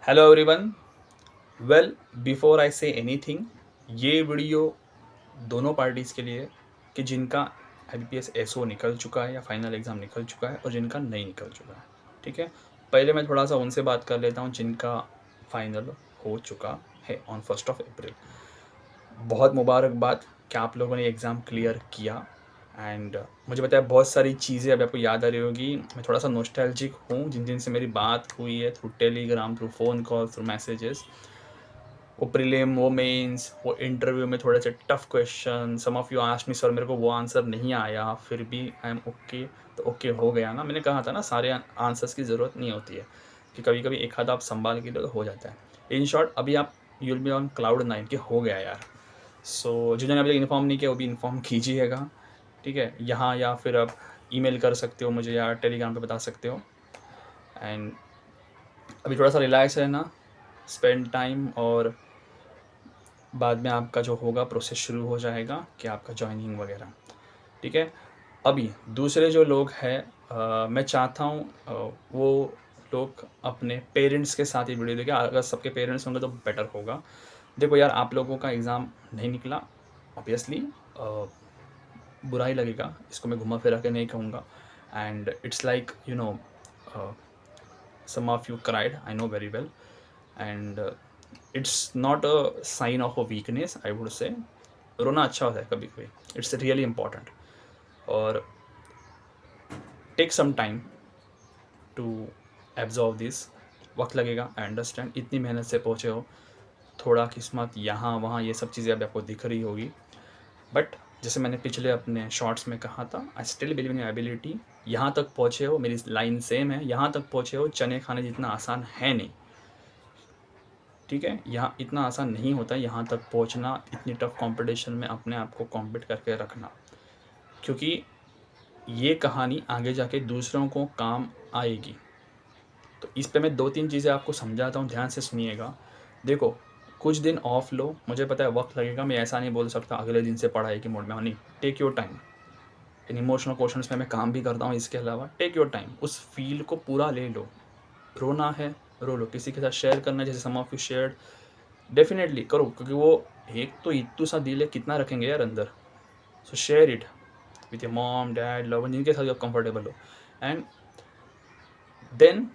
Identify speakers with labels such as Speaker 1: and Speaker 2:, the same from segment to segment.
Speaker 1: Hello everyone. Well, before I say anything, ये video दोनों parties के लिए कि जिनका IBPS SO निकल चुका है या फाइनल एग्ज़ाम निकल चुका है और जिनका नहीं निकल चुका है। ठीक है, पहले मैं थोड़ा सा उनसे बात कर लेता हूँ जिनका फाइनल हो चुका है ऑन 1 अप्रैल। बहुत मुबारकबाद कि आप लोगों ने एग्ज़ाम क्लियर किया। एंड मुझे पता है बहुत सारी चीज़ें अभी आपको याद आ रही होगी। मैं थोड़ा सा नॉस्टैल्जिक हूँ, जिन जिन से मेरी बात हुई है through Telegram, through phone call, through messages. वो प्रीलिम, वो मेंस, वो इंटरव्यू में थोड़े से tough question, some of you asked me sir मेरे को वो आंसर नहीं आया, फिर भी आई एम ओके। तो ओके हो गया ना। मैंने कहा था ना, सारे आंसर्स की ज़रूरत नहीं होती है, कि कभी कभी एक आधा आप संभाल के लो तो हो जाता है। इन शॉर्ट, अभी आप you will be on cloud 9 के हो गया यार। सो जिन्होंने अभी तक इन्फॉर्म नहीं किया वो भी इन्फॉर्म कीजिएगा। ठीक है, यहाँ या फिर आप ईमेल कर सकते हो मुझे या टेलीग्राम पे बता सकते हो। एंड अभी थोड़ा सा रिलैक्स रहना, स्पेंड टाइम, और बाद में आपका जो होगा प्रोसेस शुरू हो जाएगा कि आपका जॉइनिंग वगैरह। ठीक है, अभी दूसरे जो लोग हैं, मैं चाहता हूँ वो लोग अपने पेरेंट्स के साथ ही वीडियो देखें। अगर सबके पेरेंट्स होंगे तो बेटर होगा। देखो यार, आप लोगों का एग्ज़ाम नहीं निकला, ऑब्वियसली बुरा ही लगेगा, इसको मैं घुमा फिरा के नहीं कहूँगा। And it's like you know, some of you cried, I know very well. And it's not a sign of a weakness, I would say. रोना अच्छा होता है कभी कभी, इट्स रियली इम्पॉर्टेंट। और take some time to absorb this. वक्त लगेगा, I understand, इतनी मेहनत से पहुँचे हो, थोड़ा किस्मत यहाँ वहाँ ये सब चीज़ें अभी आपको दिख रही होगी। बट जैसे मैंने पिछले अपने शॉर्ट्स में कहा था, I still believe in your ability. यहाँ तक पहुँचे हो, मेरी लाइन सेम है, यहाँ तक पहुँचे हो, चने खाने जितना आसान है नहीं। ठीक है, यहाँ इतना आसान नहीं होता यहाँ तक पहुँचना, इतनी टफ कंपटीशन में अपने आप को कॉम्पीट करके रखना, क्योंकि ये कहानी आगे जाके दूसरों को काम आएगी। तो इस पे मैं 2-3 चीज़ें आपको समझाता हूँ, ध्यान से सुनिएगा। देखो, कुछ दिन ऑफ लो, मुझे पता है वक्त लगेगा, मैं ऐसा नहीं बोल सकता अगले दिन से पढ़ाई के मोड में, नहीं। Take your time. इन इमोशनल क्वेश्चंस में मैं काम भी करता हूँ, इसके अलावा टेक योर टाइम, उस फील को पूरा ले लो। रोना है रो लो, किसी के साथ शेयर करना है जैसे सम ऑफ यू शेयर्ड, डेफिनेटली करो, क्योंकि वो एक तो इतू सा दिल है, कितना रखेंगे यार अंदर। सो share it with your mom, dad, love, जिनके साथ आप कंफर्टेबल हो। एंड देन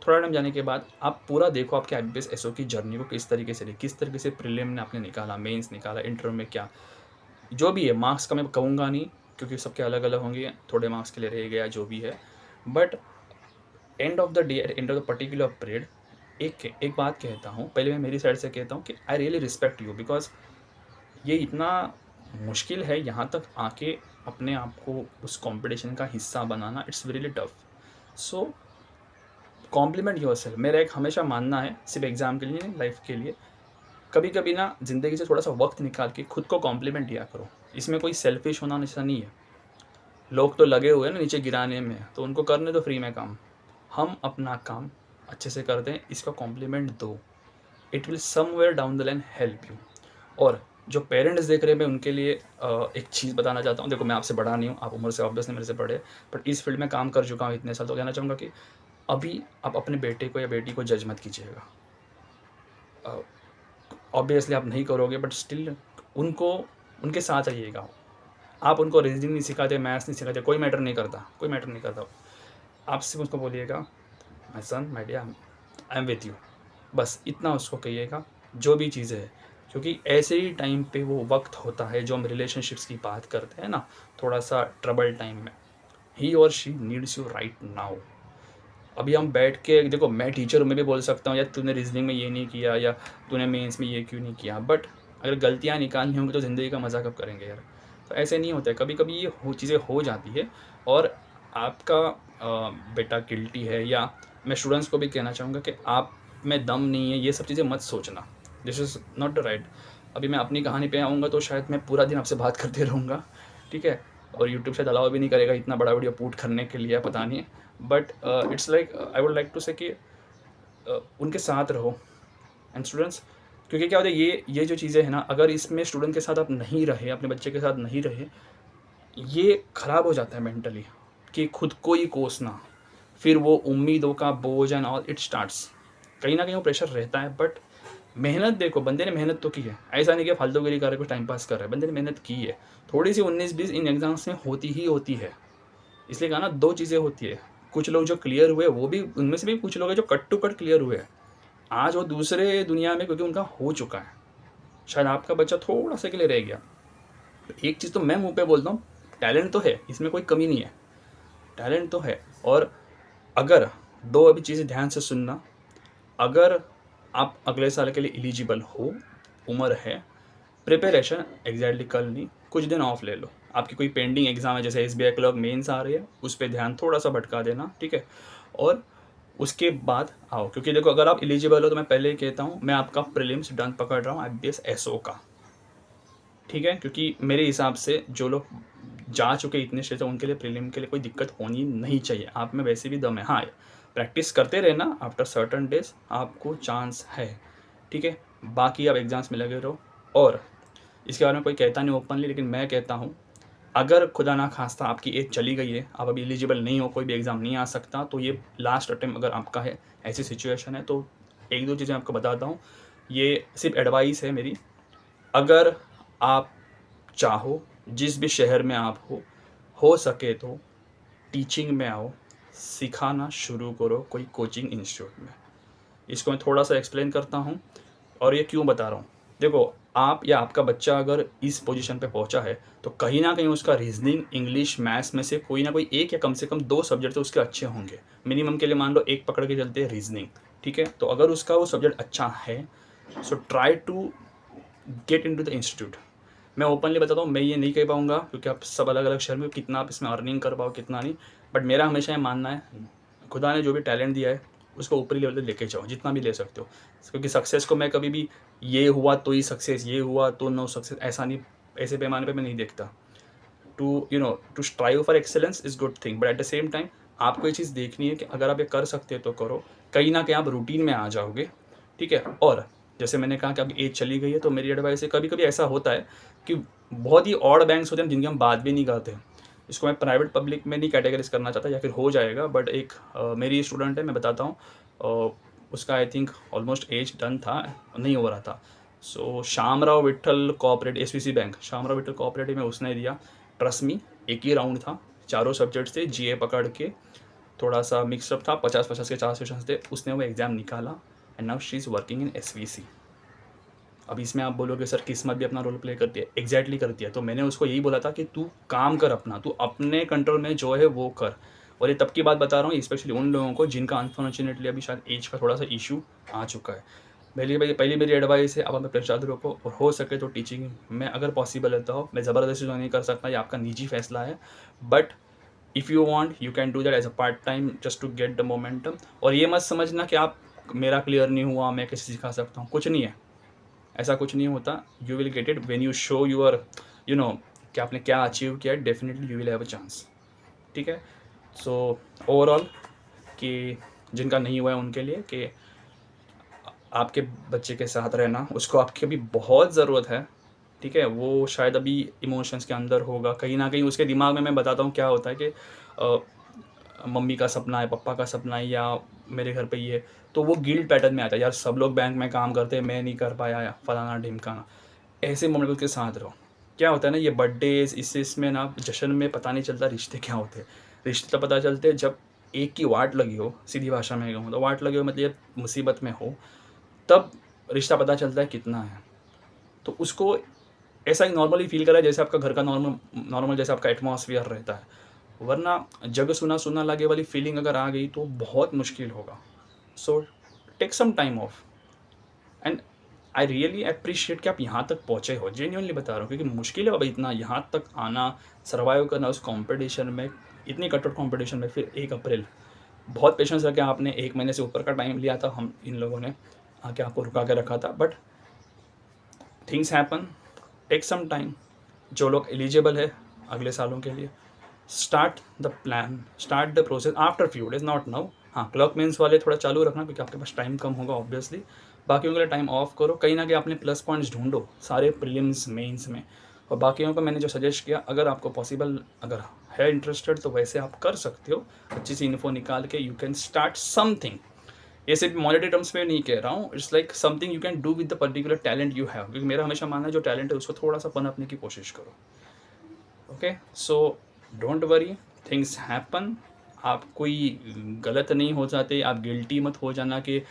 Speaker 1: थोड़ा टाइम जाने के बाद आप पूरा देखो आपके IBPS SO की जर्नी को किस तरीके से रही, किस तरीके से प्रीलिम ने आपने निकाला, मेंस निकाला, इंटरव्यू में क्या जो भी है। मार्क्स का मैं कहूँगा नहीं, क्योंकि सबके अलग अलग होंगे, थोड़े मार्क्स के लिए रह गया जो भी है। But end of the day, end of the particular period, एक बात कहता हूँ, पहले मैं मेरी साइड से कहता हूँ कि I really respect you, because ये इतना मुश्किल है यहाँ तक आके अपने आप को उस कंपटीशन का हिस्सा बनाना, it's really tough. So compliment yourself, मेरा एक हमेशा मानना है, सिर्फ एग्ज़ाम के लिए नहीं, लाइफ के लिए। कभी कभी ना ज़िंदगी से थोड़ा सा वक्त निकाल के खुद को कॉम्प्लीमेंट दिया करो। इसमें कोई सेल्फिश होना ऐसा नहीं है। लोग तो लगे हुए हैं ना नीचे गिराने में, तो उनको करने दो फ्री में काम। हम अपना काम अच्छे से करते हैं, इसका कॉम्प्लीमेंट दो। It will somewhere down the line help you. और जो पेरेंट्स देख रहे हैं, मैं उनके लिए एक चीज़ बताना चाहता हूँ। देखो, मैं आपसे बड़ा नहीं हूँ, आप उम्र से ऑब्वियसली मेरे से बड़े, बट इस फील्ड में काम कर चुका हूँ इतने साल, तो कहना चाहूँगा कि अभी आप अपने बेटे को या बेटी को जज मत कीजिएगा। ऑब्वियसली आप नहीं करोगे, बट स्टिल उनको, उनके साथ रहिएगा। आप उनको रीजनिंग नहीं सिखाते, मैथ्स नहीं सिखाते, कोई मैटर नहीं करता, कोई मैटर नहीं करता। आप सिर्फ उसको बोलिएगा, my son, my dear, I am with you, बस इतना उसको कहिएगा, जो भी चीज़ें है। क्योंकि ऐसे ही टाइम पे वो वक्त होता है जो हम रिलेशनशिप्स की बात करते हैं ना, थोड़ा सा ट्रबल टाइम में, ही और she needs you right now. अभी हम बैठ के देखो, मैं टीचर हूँ, मैं भी बोल सकता हूँ यार तूने रीजनिंग में ये नहीं किया, या तूने मेंस में ये क्यों नहीं किया, बट अगर गलतियाँ निकालनी होंगी तो ज़िंदगी का मज़ा कब करेंगे यार। तो ऐसे नहीं होता है, कभी कभी ये चीज़ें हो जाती है। और आपका बेटा गिल्टी है, या मैं स्टूडेंट्स को भी कहना चाहूँगा कि आप में दम नहीं है, ये सब चीज़ें मत सोचना, this is not the right. अभी मैं अपनी कहानी पे आऊँगा तो शायद मैं पूरा दिन आपसे बात करते रहूँगा, ठीक है। और यूट्यूब शायद अलाउ भी नहीं करेगा इतना बड़ा वीडियो पुट करने के लिए, पता नहीं। But it's like I would like to say कि उनके साथ रहो। एंड स्टूडेंट्स, क्योंकि क्या होता है, ये जो चीज़ें हैं ना, अगर इसमें स्टूडेंट के साथ आप नहीं रहे, अपने बच्चे के साथ नहीं रहे, ये ख़राब हो जाता है मेंटली, कि खुद को ही कोसना, फिर वो उम्मीदों का बोझ एंड ऑल इट स्टार्ट्स। कहीं ना कहीं वो प्रेशर रहता है, बट मेहनत देखो, बंदे ने मेहनत तो की है, ऐसा नहीं कि फालतूगिरी कर रहा है, कुछ टाइम पास कर रहा है, बंदे ने मेहनत की है। थोड़ी सी 19-20 इन एग्जाम्स में होती ही होती है, इसलिए कहा ना 2 चीज़ें होती है। कुछ लोग जो क्लियर हुए, वो भी उनमें से भी कुछ लोग हैं जो कट टू कट क्लियर हुए हैं, आज वो दूसरे दुनिया में, क्योंकि उनका हो चुका है। शायद आपका बच्चा थोड़ा सा के लिए रह गया। एक चीज़ तो मैं मुंह पे बोलता हूँ, टैलेंट तो है, इसमें कोई कमी नहीं है, टैलेंट तो है। और अगर 2 अभी चीज़ें ध्यान से सुनना, अगर आप अगले साल के लिए एलिजिबल हो, उम्र है, प्रिपरेशन एग्जैक्टली कल नहीं, कुछ दिन ऑफ ले लो। आपकी कोई पेंडिंग एग्जाम है, जैसे SBI क्लर्क मेंस आ रही है, उस पर ध्यान थोड़ा सा भटका देना, ठीक है। और उसके बाद आओ, क्योंकि देखो अगर आप एलिजिबल हो तो मैं पहले ही कहता हूँ, मैं आपका प्रीलिम्स डन पकड़ रहा हूँ IPS SO का, ठीक है। क्योंकि मेरे हिसाब से जो लोग जा चुके इतने स्टेज, उनके लिए प्रीलिम के लिए कोई दिक्कत होनी नहीं चाहिए। आप में वैसे भी दम है, हाँ प्रैक्टिस करते रहना, आफ्टर सर्टन डेज आपको चांस है, ठीक है। बाकी आप एग्जाम्स में लगे रहो। और इसके बारे में कोई कहता नहीं ओपनली, लेकिन मैं कहता हूँ, अगर खुदा ना खास्ता आपकी एज चली गई है, आप अभी एलिजिबल नहीं हो, कोई भी एग्ज़ाम नहीं आ सकता, तो ये लास्ट अटेम्प्ट अगर आपका है, ऐसी सिचुएशन है, तो 1-2 चीज़ें आपको बताता हूँ, ये सिर्फ एडवाइस है मेरी। अगर आप चाहो, जिस भी शहर में आप हो सके तो टीचिंग में आओ, सिखाना शुरू करो कोई कोचिंग इंस्टीट्यूट में। इसको मैं थोड़ा सा एक्सप्लेन करता हूँ, और ये क्यों बता रहा हूँ। देखो, आप या आपका बच्चा अगर इस पोजीशन पे पहुँचा है, तो कहीं ना कहीं उसका रीजनिंग, इंग्लिश, मैथ्स में से कोई ना कोई एक या कम से कम 2 सब्जेक्ट तो उसके अच्छे होंगे। मिनिमम के लिए मान लो 1 पकड़ के चलते हैं, रीजनिंग, ठीक है। तो अगर उसका वो सब्जेक्ट अच्छा है, so try to get into the institute. मैं ओपनली बताता हूँ, मैं ये नहीं कह पाऊँगा, क्योंकि आप सब अलग अलग शहर में, कितना आप इसमें अर्निंग कर पाओ कितना नहीं, बट मेरा हमेशा ये मानना है, खुदा ने जो भी टैलेंट दिया है उसको ऊपरी लेवल तक लेके जाओ, जितना भी ले सकते हो। क्योंकि सक्सेस को मैं कभी भी ये हुआ तो ही सक्सेस, ये हुआ तो नो सक्सेस, ऐसा नहीं, ऐसे पैमाने पे मैं नहीं देखता। To strive for excellence is good thing, but at the same time आपको ये चीज़ देखनी है कि अगर आप ये कर सकते हो तो करो, कहीं ना कहीं आप रूटीन में आ जाओगे, ठीक है। और जैसे मैंने कहा कि अब एज चली गई है, तो मेरी एडवाइस है, कभी कभी ऐसा होता है कि बहुत ही ऑड बैंक्स होते हैं जिनकी हम बात भी नहीं करते। इसको मैं प्राइवेट पब्लिक में नहीं कैटेगराइज करना चाहता, या फिर हो जाएगा, बट एक मेरी स्टूडेंट है, मैं बताता हूँ, उसका I think almost as done था, नहीं हो रहा था। So Shyamrao Vitthal cooperative, SVC bank, Shyamrao Vitthal cooperative में उसने दिया। ट्रस्ट मी, एक ही राउंड था, चारों सब्जेक्ट थे, GA पकड़ के थोड़ा सा मिक्सअप था, 50-50 के 4 सेशंस थे, उसने वो एग्ज़ाम निकाला, and now she is working in SVC। अब इसमें आप बोलोगे सर किस्मत भी अपना रोल प्ले करती है, एग्जैक्टली करती है। तो मैंने उसको यही बोला था कि तू काम कर अपना, तू अपने कंट्रोल में जो है वो कर। और ये तब की बात बता रहा हूँ, स्पेशली उन लोगों को जिनका अनफॉर्चुनेटली अभी शायद एज का थोड़ा सा इशू आ चुका है। पहली मेरी एडवाइस है, आप अपने प्रचार रोको, और हो सके तो टीचिंग में अगर पॉसिबल रहता हो, मैं ज़बरदस्ती तो नहीं कर सकता, ये आपका निजी फैसला है, but if you want you can do that as a part time, just to get the momentum. और ये मत समझना कि आप, मेरा क्लियर नहीं हुआ, मैं कैसे सिखा सकता हूँ, कुछ नहीं है, ऐसा कुछ नहीं होता। You will get it when you show your कि आपने क्या अचीव किया है, definitely you will have a chance, ठीक है। सो ओवरऑल, कि जिनका नहीं हुआ है उनके लिए, कि आपके बच्चे के साथ रहना, उसको आपकी अभी बहुत ज़रूरत है, ठीक है। वो शायद अभी इमोशंस के अंदर होगा, कहीं ना कहीं उसके दिमाग में, मैं बताता हूँ क्या होता है कि मम्मी का सपना है, पापा का सपना है, या मेरे घर पे ये, तो वो गिल्ट पैटर्न में आता है, यार सब लोग बैंक में काम करते हैं, मैं नहीं कर पाया, या फलाना ढिमकाना। ऐसे मोमेंट उसके साथ रहो। क्या होता है ना, ये बर्थडेज, इसमें ना, जश्न में पता नहीं चलता रिश्ते क्या होते हैं। रिश्ते तो पता चलते हैं जब एक की वाट लगी हो, सीधी भाषा में कहूँ तो वाट लगी हो, मतलब ये मुसीबत में हो, तब रिश्ता पता चलता है कितना है। तो उसको ऐसा ही नॉर्मली फील करा जैसे आपका घर का नॉर्मल जैसे आपका एटमॉस्फेयर रहता है, वरना जग सुना सुना लगे वाली फीलिंग अगर आ गई तो बहुत मुश्किल होगा। So take some time off, and I really appreciate कि आप यहाँ तक पहुँचे हो, जेन्युइनली बता रहा हूँ, क्योंकि मुश्किल है बाबा इतना यहाँ तक आना, सर्वाइव करना उस कंपटीशन में, इतनी कठोर कंपटीशन में, फिर 1 अप्रैल। बहुत पेशेंस रखे आपने, 1 महीने से ऊपर का टाइम लिया था, हम इन लोगों ने आके आपको रुका के रखा था, but things happen, take some time. जो लोग एलिजिबल है अगले सालों के लिए, start the plan, start the process after few days, not now. हाँ, क्लर्क मेंस वाले थोड़ा चालू रखना, क्योंकि आपके पास टाइम कम होगा ऑब्वियसली। बाकियों के लिए टाइम ऑफ करो, कहीं ना कहीं आपने प्लस पॉइंट्स ढूंढो सारे प्रीलिम्स मेंस में। और बाकियों को मैंने जो सजेस्ट किया, अगर आपको पॉसिबल अगर है इंटरेस्टेड, तो वैसे आप कर सकते हो, अच्छी सी इन्फो निकाल के यू कैन स्टार्ट समथिंग। ये सिर्फ मॉनेटरी टर्म्स में नहीं कह रहा हूँ, it's like something you can do with the particular talent you have, क्योंकि मेरा हमेशा मानना है जो टैलेंट है उसको थोड़ा सा पनपने की कोशिश करो। Okay, so don't worry, things happen. आप कोई गलत नहीं हो जाते, आप गिल्टी मत हो जाना कि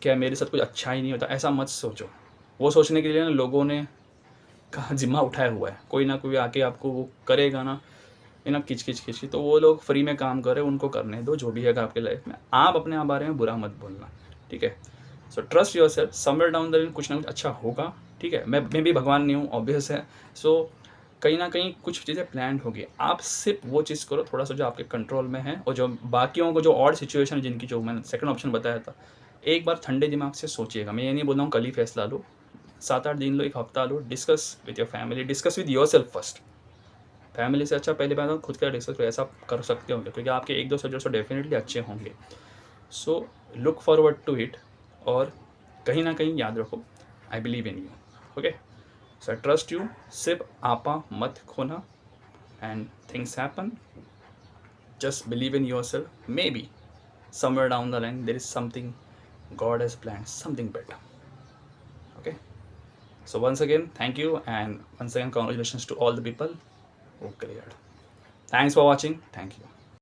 Speaker 1: क्या मेरे साथ कुछ अच्छा ही नहीं होता, ऐसा मत सोचो। वो सोचने के लिए ना लोगों ने का जिम्मा उठाया हुआ है, कोई ना कोई आके आपको वो करेगा ना, है ना, किच किच किच, तो वो लोग फ्री में काम कर रहे हैं, उनको करने दो जो भी है आपके लाइफ में। आप अपने बारे में बुरा मत बोलना, ठीक है। So trust your self, somewhere down the line कुछ ना कुछ अच्छा होगा, ठीक है। मैं भी भगवान नहीं हूँ, ऑब्वियस है। सो कहीं ना कहीं कुछ चीज़ें प्लान होगी, आप सिर्फ वो चीज़ करो थोड़ा सा जो आपके कंट्रोल में है, और जो बाकियों को जो और सिचुएशन है जिनकी, जो मैंने सेकंड ऑप्शन बताया था, एक बार ठंडे दिमाग से सोचिएगा। मैं ये नहीं बोल रहा हूँ कल ही फैसला लो, 7-8 दिन लो, एक हफ्ता लो, discuss with your family, discuss with yourself first. Family से अच्छा पहले बात खुद का डिस्कस करो, ऐसा कर सकते होंगे क्योंकि आपके 1-2 सब्जेक्ट्स तो डेफिनेटली अच्छे होंगे। So look forward to it, और कहीं ना कहीं याद रखो, I believe in you. Okay, so I trust you, सिर्फ आपा मत खोना, and things happen, just believe in yourself, maybe somewhere down the line there is something God has planned, something better. Okay, so once again thank you, and once again congratulations to all the people who cleared. Thanks for watching, thank you.